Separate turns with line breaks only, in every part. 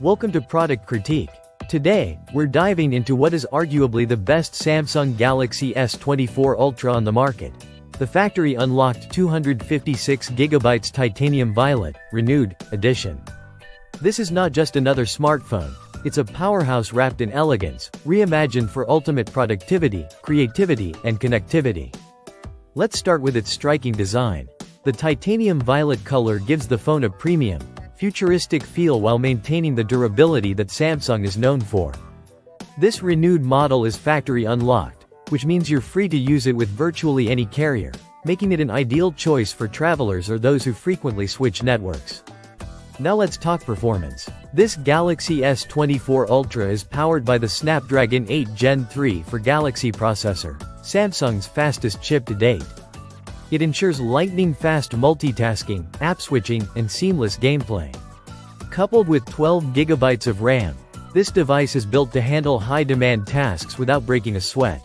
Welcome to Product Critique. Today, we're diving into what is arguably the best Samsung Galaxy S24 Ultra on the market. The factory unlocked 256GB titanium violet, renewed, edition. This is not just another smartphone, it's a powerhouse wrapped in elegance, reimagined for ultimate productivity, creativity, and connectivity. Let's start with its striking design. The titanium violet color gives the phone a premium, futuristic feel while maintaining the durability that Samsung is known for. This renewed model is factory unlocked, which means you're free to use it with virtually any carrier, making it an ideal choice for travelers or those who frequently switch networks. Now let's talk performance. This Galaxy S24 Ultra is powered by the Snapdragon 8 Gen 3 for Galaxy processor, Samsung's fastest chip to date. It ensures lightning-fast multitasking, app switching, and seamless gameplay. Coupled with 12GB of RAM, this device is built to handle high-demand tasks without breaking a sweat.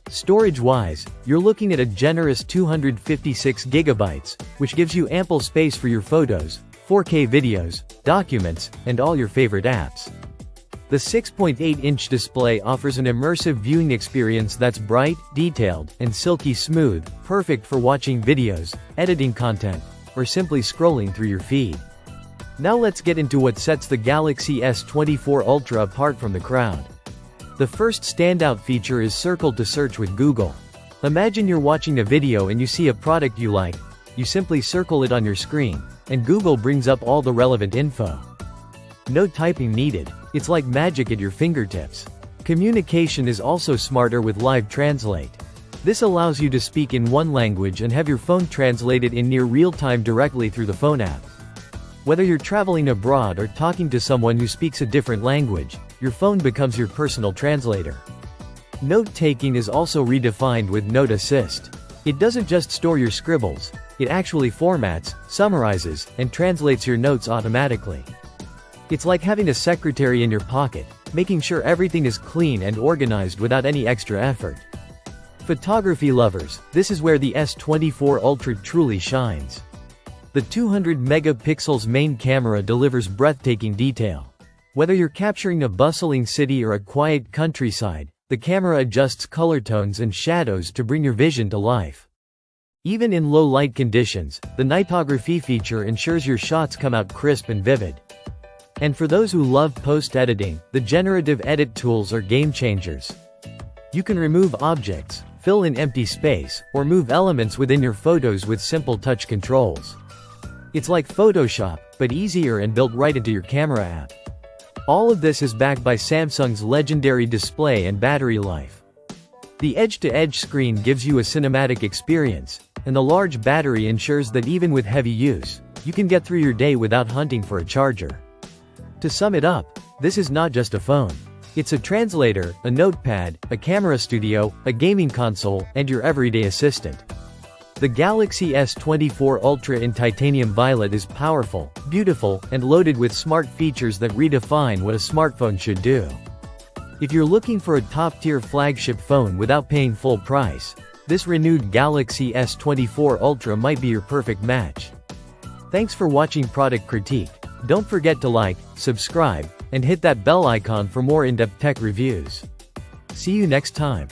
Storage-wise, you're looking at a generous 256GB, which gives you ample space for your photos, 4K videos, documents, and all your favorite apps. The 6.8-inch display offers an immersive viewing experience that's bright, detailed, and silky smooth, perfect for watching videos, editing content, or simply scrolling through your feed. Now let's get into what sets the Galaxy S24 Ultra apart from the crowd. The first standout feature is Circle to search with Google. Imagine you're watching a video and you see a product you like. You simply circle it on your screen, and Google brings up all the relevant info. No typing needed. It's like magic at your fingertips. Communication is also smarter with Live Translate. This allows you to speak in one language and have your phone translated in near real time directly through the phone app. Whether you're traveling abroad or talking to someone who speaks a different language, your phone becomes your personal translator. Note-taking is also redefined with Note Assist. It doesn't just store your scribbles, it actually formats, summarizes, and translates your notes automatically. It's like having a secretary in your pocket, making sure everything is clean and organized without any extra effort. Photography lovers, this is where the S24 Ultra truly shines. The 200 megapixels main camera delivers breathtaking detail. Whether you're capturing a bustling city or a quiet countryside, the camera adjusts color tones and shadows to bring your vision to life. Even in low light conditions, the nightography feature ensures your shots come out crisp and vivid. And for those who love post-editing, the generative edit tools are game changers. You can remove objects, fill in empty space, or move elements within your photos with simple touch controls. It's like Photoshop, but easier and built right into your camera app. All of this is backed by Samsung's legendary display and battery life. The edge-to-edge screen gives you a cinematic experience, and the large battery ensures that even with heavy use, you can get through your day without hunting for a charger. To sum it up, this is not just a phone. It's a translator, a notepad, a camera studio, a gaming console, and your everyday assistant. The Galaxy S24 Ultra in titanium violet is powerful, beautiful, and loaded with smart features that redefine what a smartphone should do. If you're looking for a top-tier flagship phone without paying full price, this renewed Galaxy S24 Ultra might be your perfect match. Thanks for watching Product Critique. Don't forget to like, subscribe, and hit that bell icon for more in-depth tech reviews. See you next time.